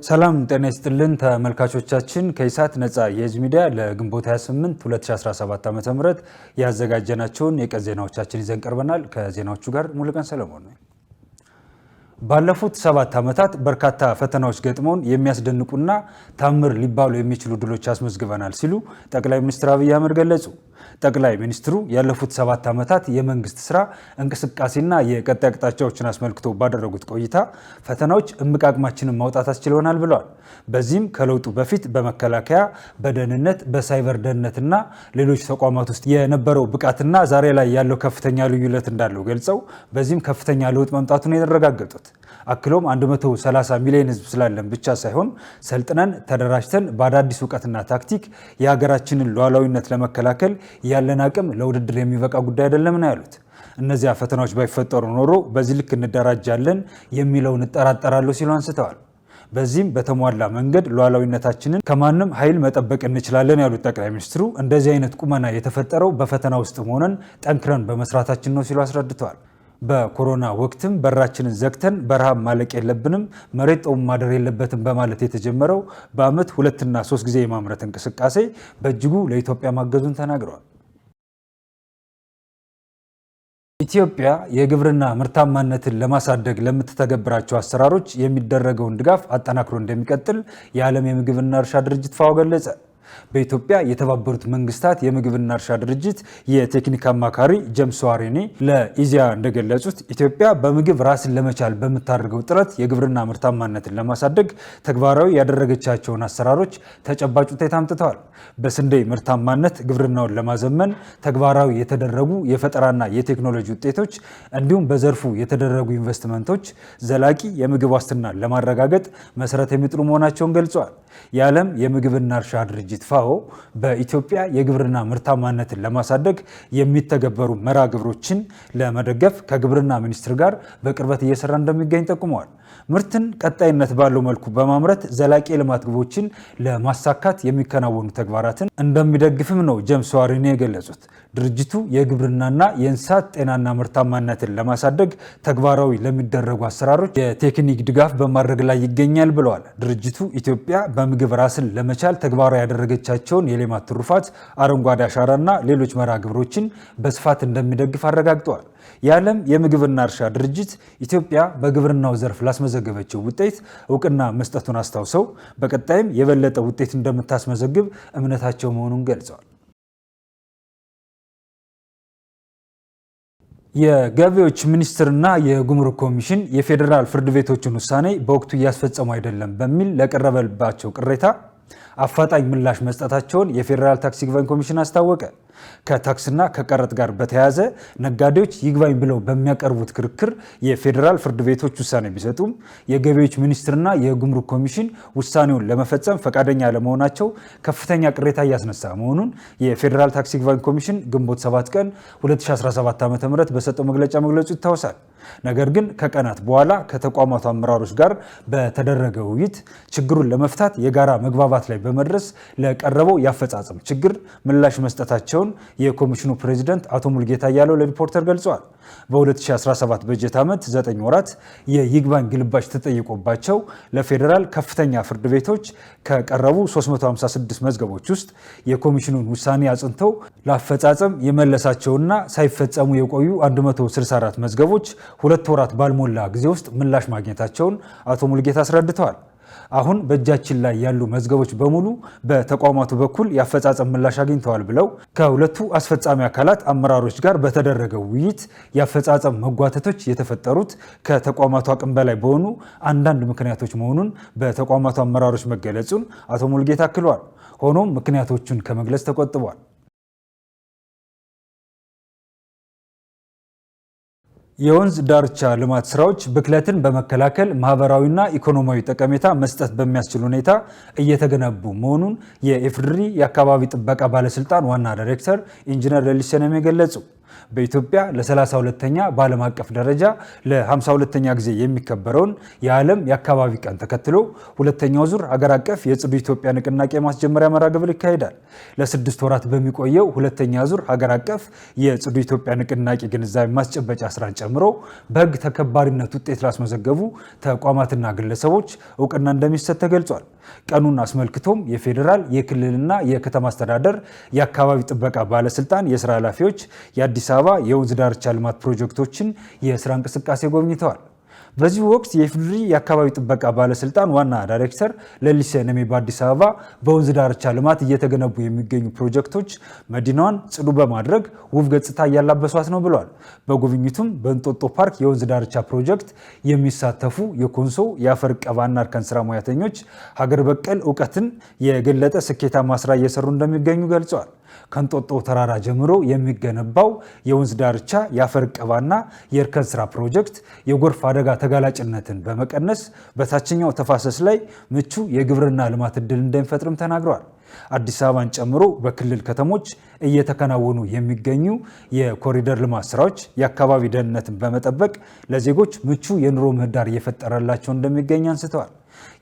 ሰላም ጤና ይስጥልን ተመልካቾቻችን ከኢሳት ነፃ የህዝብ ሚዲያ ለግንቦት 28 2017 ዓ.ም ያዘጋጀናቸውን የቀን ዜናዎቻችን ይዘን ቀርበናል። ከዜናዎቹ ጋር ሙሉቀን ሰለሞን ነኝ። ባለፉት 7 ዓመታት በርካታ ፈተናዎች ገጥመውን የሚያስደንቁና ታምር ሊባሉ የሚችሉ ድሎች አስመዝግበናል ሲሉ ጠቅላይ ሚኒስትር አብይ አህመድ ገለጹ። ጠቅላይ ሚኒስትሩ ያለፉት 7 ዓመታት የመንግስት ስራ እንቅስቃሴና የቀጣይ አቅጣጫዎችን አስመልክቶ ባደረጉት ቆይታ ፈተናዎች እምቅ አቅማችንን ማውጣት አስችለውናል ብለዋል። በዚህም ከለውጡ በፊት በመከላከያ፣ በደህንነት፣ በሳይበር ደህንነትና ሌሎች ተቋማት ውስጥ የነበረው ብቃትና ዛሬ ላይ ያለው ከፍተኛ ልዩነት እንዳለው ገልጸው በዚህም ከፍተኛ ለውጥ መምጣቱን ያረጋገጡት አክሎም 130 ሚሊዮን ህዝብ ስላለን ብቻ ሳይሆን ሰልጥነን ተደራጅተን በአዳዲስ እውቀትና ታክቲክ የሀገራችንን ሉዓላዊነት ለመከላከል ያለን አቅም ለውድድር የሚበቃ ጉዳይ አይደለም ነው ያሉት። እነዚያ ፈተናዎች ባይፈጠሩ ኖሮ በዚህ ልክ እንደራጃለን የሚለውን እጠራጠራለሁ ሲሉ አንስተዋል። በዚህም በተሟላ መንገድ ሉዓላዊነታችንን ከማንም ኃይል መጠበቅ እንችላለን ያሉት ጠቅላይ ሚኒስትሩ እንደዚህ አይነት ቁመና የተፈጠረው በፈተና ውስጥ ሆነን ጠንክረን በመስራታችን ነው ሲሉ አስረድተዋል። በኮሮና ወቅትም በራችንን ዘግተን በረሃብ ማለቅ የለብንም፣ መሬት ጦም ማደር የለበትም በማለት የተጀመረው በዓመት 2 እና 3 ጊዜ የማምረት እንቅስቃሴ በእጅጉ ለኢትዮጵያ ማገዙን ተናግረዋል። ኢትዮጵያ የግብርና ምርታማነትን ለማሳደግ ለምትተገብራቸው አሰራሮች የሚደረገውን ድጋፍ አጠናክሮ እንደሚቀጥል የዓለም የምግብና እርሻ ድርጅት ፋኦ ገለጸ። በኢትዮጵያ የተባበሩት መንግስታት የምግብና እርሻ ድርጅት የቴክኒክ አማካሪ ጄምስ ዋሬኔ ለኢዜአ እንደገለጹት ኢትዮጵያ በምግብ ራስን ለመቻል በምታደርገው ጥረት የግብርና ምርታማነትን ለማሳደግ ተግባራዊ ያደረገቻቸውን አሰራሮች ተጨባጭ ውጤት አምጥተዋል። በስንዴ ምርታማነት ግብርናውን ለማዘመን ተግባራዊ የተደረጉ የፈጠራና የቴክኖሎጂ ውጤቶች እንዲሁም በዘርፉ የተደረጉ ኢንቨስትመንቶች ዘላቂ የምግብ ዋስትናን ለማረጋገጥ መሰረት የሚጥሉ መሆናቸውን ገልጸዋል። የዓለም የምግብና እርሻ ድርጅት ፋኦ በኢትዮጵያ የግብርና ምርታማነትን ለማሳደግ የሚተገበሩ መርሃ ግብሮችን ለመደገፍ ከግብርና ሚኒስቴር ጋር በቅርበት እየሰራ እንደሚገኝ ጠቁመዋል። ምርትን ቀጣይነት ባለው መልኩ በማምረት ዘላቂ የልማት ግቦችን ለማሳካት የሚከናወኑ ተግባራትን እንደሚደግፍም ነው ጄምስ ዋሬኔ የገለጹት። ድርጅቱ የግብርናና የእንስሳት ጤናና ምርታማነትን ለማሳደግ ተግባራዊ ለሚደረጉ አሰራሮች የቴክኒክ ድጋፍ በማድረግ ላይ ይገኛል ብለዋል። ድርጅቱ ኢትዮጵያ በምግብ ራስን ለመቻል ተግባራዊ ያደረገቻቸውን የሌማት ትሩፋት፣ አረንጓዴ አሻራና ሌሎች መርሃ ግብሮችን በስፋት እንደሚደግፍ አረጋግጠዋል። የዓለም የምግብና እርሻ ድርጅት ኢትዮጵያ በግብርናው ዘርፍ ላስመዘገበችው ውጤት እውቅና መስጠቱን አስታውሰው በቀጣይም የበለጠ ውጤት እንደምታስመዘግብ እምነታቸው መሆኑን ገልጸዋል። የገቢዎች ሚኒስቴርና የጉምሩክ ኮሚሽን የፌዴራል ፍርድ ቤቶችን ውሳኔ በወቅቱ እያስፈጸሙ አይደለም በሚል ለቀረበባቸው ቅሬታ አፋጣኝ ምላሽ መስጠታቸውን የፌዴራል ታክስ ይግባኝ ኮሚሽን አስታወቀ። ከታክስና ከቀረጥ ጋር በተያያዘ ነጋዴዎች ይግባኝ ብለው በሚያቀርቡት ክርክር የፌዴራል ፍርድ ቤቶች ውሳኔ ቢሰጡም የገቢዎች ሚኒስቴርና የጉምሩክ ኮሚሽን ውሳኔውን ለመፈጸም ፈቃደኛ ለመሆናቸው ከፍተኛ ቅሬታ እያስነሳ መሆኑን የፌዴራል ታክስ ይግባኝ ኮሚሽን ግንቦት 7 ቀን 2017 ዓ.ም በሰጠው መግለጫ መግለጹ ይታወሳል። ነገር ግን ከቀናት በኋላ ከተቋማቱ አመራሮች ጋር በተደረገ ውይይት ችግሩን ለመፍታት የጋራ መግባባት ላይ በመድረስ ለቀረበው የአፈጻጸም ችግር ምላሽ መስጠታቸውን የኮሚሽኑ ፕሬዚደንት አቶ ሙልጌታ አያሌው ለሪፖርተር ገልጸዋል። በ2017 በጀት ዓመት 9 ወራት የይግባኝ ግልባጭ ተጠይቆባቸው ለፌዴራል ከፍተኛ ፍርድ ቤቶች ከቀረቡ 356 መዝገቦች ውስጥ የኮሚሽኑን ውሳኔ አጽንተው ለአፈጻጸም የመለሳቸውና ሳይፈጸሙ የቆዩ 164 መዝገቦች 2 ወራት ባልሞላ ጊዜ ውስጥ ምላሽ ማግኘታቸውን አቶ ሙልጌታ አስረድተዋል። አሁን በእጃችን ላይ ያሉ መዝገቦች በሙሉ በተቋማቱ በኩል የአፈጻጸም ምላሽ አግኝተዋል ብለው ከሁለቱ አስፈጻሚ አካላት አመራሮች ጋር በተደረገው ውይይት የአፈጻጸም መጓተቶች የተፈጠሩት ከተቋማቱ አቅም በላይ በሆኑ አንዳንድ ምክንያቶች መሆኑን በተቋማቱ አመራሮች መገለጹን አቶ ሙልጌታ አክለዋል። ሆኖም ምክንያቶቹን ከመግለጽ ተቆጥቧል። የወንዝ ዳርቻ ልማት ስራዎች ብክለትን በመከላከል ማህበራዊና ኢኮኖሚያዊ ጠቀሜታ መስጠት በሚያስችል ሁኔታ እየተገነቡ መሆኑን የኢፌዴሪ የአካባቢ ጥበቃ ባለስልጣን ዋና ዳይሬክተር ኢንጂነር ሌሊሳ ነሜ ገለጹ። በኢትዮጵያ ለ32ኛ በዓለም አቀፍ ደረጃ ለ52ኛ ጊዜ የሚከበረውን የዓለም የአካባቢ ቀን ተከትሎ ሁለተኛው ዙር ሀገር አቀፍ የጽዱ ኢትዮጵያ ንቅናቄ ማስጀመሪያ መርሃ ግብር ይካሄዳል። ለ6 ወራት በሚቆየው ሁለተኛ ዙር ሀገር አቀፍ የጽዱ ኢትዮጵያ ንቅናቄ ግንዛቤ ማስጨበጫ ስራን ጨምሮ በሕግ ተከባሪነት ውጤት ላስመዘገቡ ተቋማትና ግለሰቦች እውቅና እንደሚሰጥ ተገልጿል። ቀኑን አስመልክቶም የፌዴራል የክልልና የከተማ አስተዳደር የአካባቢ ጥበቃ ባለስልጣን የስራ ኃላፊዎች የአዲስ አበባ የወንዝ ዳርቻ ልማት ፕሮጀክቶችን የስራ እንቅስቃሴ ጎብኝተዋል። በዚህ ወቅት የኢፌዴሪ የአካባቢ ጥበቃ ባለስልጣን ዋና ዳይሬክተር ለሊሴ ነሜ በአዲስ አበባ በወንዝ ዳርቻ ልማት እየተገነቡ የሚገኙ ፕሮጀክቶች መዲናዋን ጽዱ በማድረግ ውብ ገጽታ እያላበሷት ነው ብለዋል። በጉብኝቱም በእንጦጦ ፓርክ የወንዝ ዳርቻ ፕሮጀክት የሚሳተፉ የኮንሶ የአፈር እቀባና እርከን ስራ ሙያተኞች ሀገር በቀል እውቀትን የገለጠ ስኬታማ ስራ እየሰሩ እንደሚገኙ ገልጸዋል። ከእንጦጦ ተራራ ጀምሮ የሚገነባው የወንዝ ዳርቻ የአፈር እቀባና የእርከን ስራ ፕሮጀክት የጎርፍ አደጋ ተጋላጭነትን በመቀነስ በታችኛው ተፋሰስ ላይ ምቹ የግብርና ልማት ዕድል እንደሚፈጥርም ተናግረዋል። አዲስ አበባን ጨምሮ በክልል ከተሞች እየተከናወኑ የሚገኙ የኮሪደር ልማት ስራዎች የአካባቢ ደህንነትን በመጠበቅ ለዜጎች ምቹ የኑሮ ምህዳር እየፈጠረላቸው እንደሚገኝ አንስተዋል።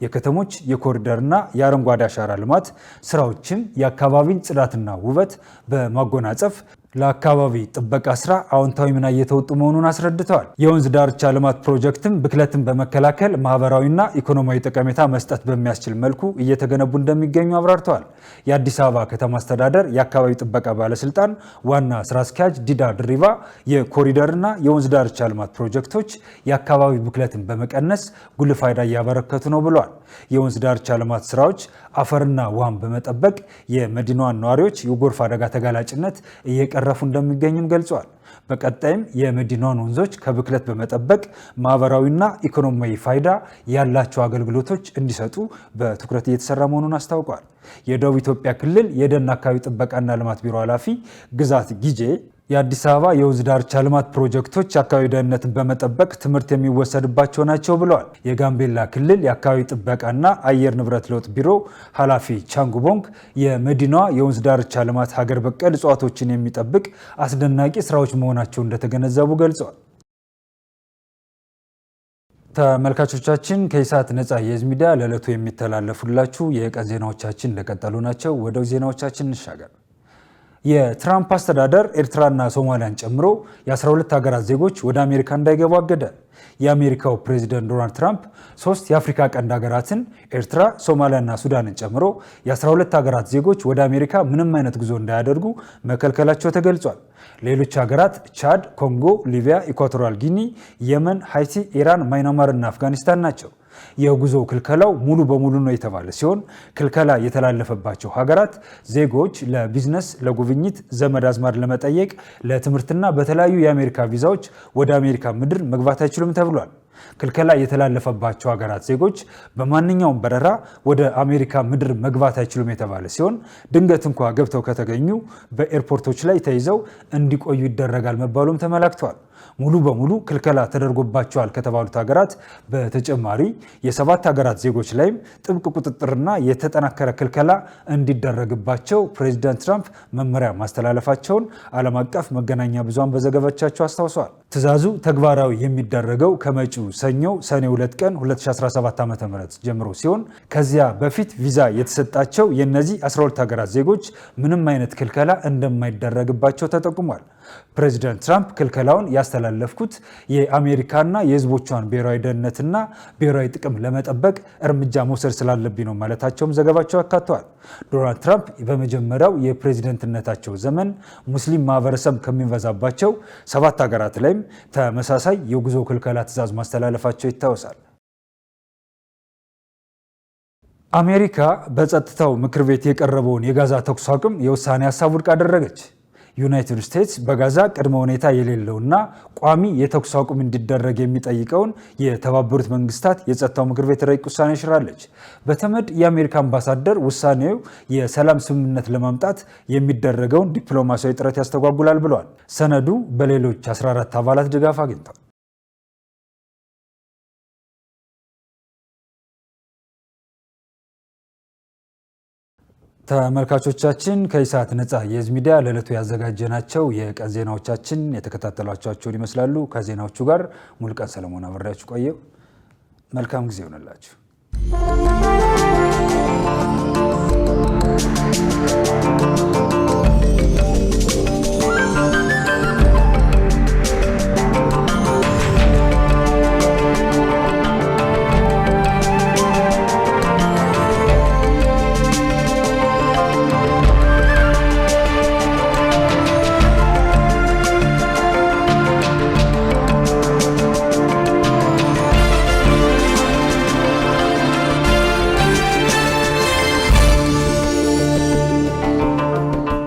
የከተሞች የኮሪደርና የአረንጓዴ አሻራ ልማት ስራዎችም የአካባቢን ጽዳትና ውበት በማጎናጸፍ ለአካባቢ ጥበቃ ስራ አዎንታዊ ሚና እየተወጡ መሆኑን አስረድተዋል። የወንዝ ዳርቻ ልማት ፕሮጀክትም ብክለትን በመከላከል ማህበራዊና ኢኮኖሚያዊ ጠቀሜታ መስጠት በሚያስችል መልኩ እየተገነቡ እንደሚገኙ አብራርተዋል። የአዲስ አበባ ከተማ አስተዳደር የአካባቢ ጥበቃ ባለስልጣን ዋና ስራ አስኪያጅ ዲዳ ድሪባ የኮሪደርና የወንዝ ዳርቻ ልማት ፕሮጀክቶች የአካባቢ ብክለትን በመቀነስ ጉልህ ፋይዳ እያበረከቱ ነው ብለዋል። የወንዝ ዳርቻ ልማት ስራዎች አፈርና ውሃን በመጠበቅ የመዲናዋን ነዋሪዎች የጎርፍ አደጋ ተጋላጭነት እየቀረፉ እንደሚገኙም ገልጸዋል። በቀጣይም የመዲናዋን ወንዞች ከብክለት በመጠበቅ ማህበራዊና ኢኮኖሚያዊ ፋይዳ ያላቸው አገልግሎቶች እንዲሰጡ በትኩረት እየተሰራ መሆኑን አስታውቀዋል። የደቡብ ኢትዮጵያ ክልል የደን አካባቢ ጥበቃና ልማት ቢሮ ኃላፊ ግዛት ጊጄ የአዲስ አበባ የወንዝ ዳርቻ ልማት ፕሮጀክቶች የአካባቢ ደህንነትን በመጠበቅ ትምህርት የሚወሰድባቸው ናቸው ብለዋል። የጋምቤላ ክልል የአካባቢ ጥበቃና አየር ንብረት ለውጥ ቢሮ ኃላፊ ቻንጉቦንግ የመዲናዋ የወንዝ ዳርቻ ልማት ሀገር በቀል እጽዋቶችን የሚጠብቅ አስደናቂ ስራዎች መሆናቸው እንደተገነዘቡ ገልጸዋል። ተመልካቾቻችን ከኢሳት ነጻ የህዝብ ሚዲያ ለዕለቱ የሚተላለፉላችሁ የቀን ዜናዎቻችን እንደቀጠሉ ናቸው። ወደ ዜናዎቻችን እንሻገር። የትራምፕ አስተዳደር ኤርትራና ሶማሊያን ጨምሮ የ12 ሀገራት ዜጎች ወደ አሜሪካ እንዳይገቡ አገደ። የአሜሪካው ፕሬዚደንት ዶናልድ ትራምፕ 3 የአፍሪካ ቀንድ ሀገራትን ኤርትራ፣ ሶማሊያና ሱዳንን ጨምሮ የ12 ሀገራት ዜጎች ወደ አሜሪካ ምንም አይነት ጉዞ እንዳያደርጉ መከልከላቸው ተገልጿል። ሌሎች ሀገራት ቻድ፣ ኮንጎ፣ ሊቢያ፣ ኢኳቶሪያል ጊኒ፣ የመን፣ ሃይቲ፣ ኢራን፣ ማይናማር እና አፍጋኒስታን ናቸው። የጉዞ ክልከላው ሙሉ በሙሉ ነው የተባለ ሲሆን ክልከላ የተላለፈባቸው ሀገራት ዜጎች ለቢዝነስ፣ ለጉብኝት፣ ዘመድ አዝማድ ለመጠየቅ፣ ለትምህርትና በተለያዩ የአሜሪካ ቪዛዎች ወደ አሜሪካ ምድር መግባት አይችሉም ተብሏል። ክልከላ የተላለፈባቸው ሀገራት ዜጎች በማንኛውም በረራ ወደ አሜሪካ ምድር መግባት አይችሉም የተባለ ሲሆን ድንገት እንኳ ገብተው ከተገኙ በኤርፖርቶች ላይ ተይዘው እንዲቆዩ ይደረጋል መባሉም ተመላክተዋል። ሙሉ በሙሉ ክልከላ ተደርጎባቸዋል ከተባሉት ሀገራት በተጨማሪ የ7 ሀገራት ዜጎች ላይም ጥብቅ ቁጥጥርና የተጠናከረ ክልከላ እንዲደረግባቸው ፕሬዚዳንት ትራምፕ መመሪያ ማስተላለፋቸውን ዓለም አቀፍ መገናኛ ብዙሃን በዘገባዎቻቸው አስታውሰዋል። ትዕዛዙ ተግባራዊ የሚደረገው ከመጪው ሰኞ ሰኔ 2 ቀን 2017 ዓ.ም ጀምሮ ሲሆን ከዚያ በፊት ቪዛ የተሰጣቸው የእነዚህ 12 ሀገራት ዜጎች ምንም አይነት ክልከላ እንደማይደረግባቸው ተጠቁሟል። ፕሬዚዳንት ትራምፕ ክልከላውን ያስተላለፍኩት የአሜሪካና የሕዝቦቿን ብሔራዊ ደህንነትና ብሔራዊ ጥቅም ለመጠበቅ እርምጃ መውሰድ ስላለብኝ ነው ማለታቸውም ዘገባቸው አካተዋል። ዶናልድ ትራምፕ በመጀመሪያው የፕሬዚደንትነታቸው ዘመን ሙስሊም ማህበረሰብ ከሚበዛባቸው 7 ሀገራት ላይም ተመሳሳይ የጉዞ ክልከላ ትዕዛዝ ማስተላለፋቸው ይታወሳል። አሜሪካ በጸጥታው ምክር ቤት የቀረበውን የጋዛ ተኩስ አቁም የውሳኔ ሀሳብ ውድቅ አደረገች። ዩናይትድ ስቴትስ በጋዛ ቅድመ ሁኔታ የሌለውና ቋሚ የተኩስ አቁም እንዲደረግ የሚጠይቀውን የተባበሩት መንግስታት የጸጥታው ምክር ቤት ረቂቅ ውሳኔ ሽራለች። በተመድ የአሜሪካ አምባሳደር ውሳኔው የሰላም ስምምነት ለማምጣት የሚደረገውን ዲፕሎማሲያዊ ጥረት ያስተጓጉላል ብለዋል። ሰነዱ በሌሎች 14 አባላት ድጋፍ አግኝቷል። ተመልካቾቻችን ከኢሳት ነፃ የህዝብ ሚዲያ ለዕለቱ ያዘጋጀናቸው የቀን ዜናዎቻችን የተከታተሏቸውን ይመስላሉ። ከዜናዎቹ ጋር ሙሉቀን ሰለሞን አብሬያችሁ ቆየው። መልካም ጊዜ ይሆንላችሁ።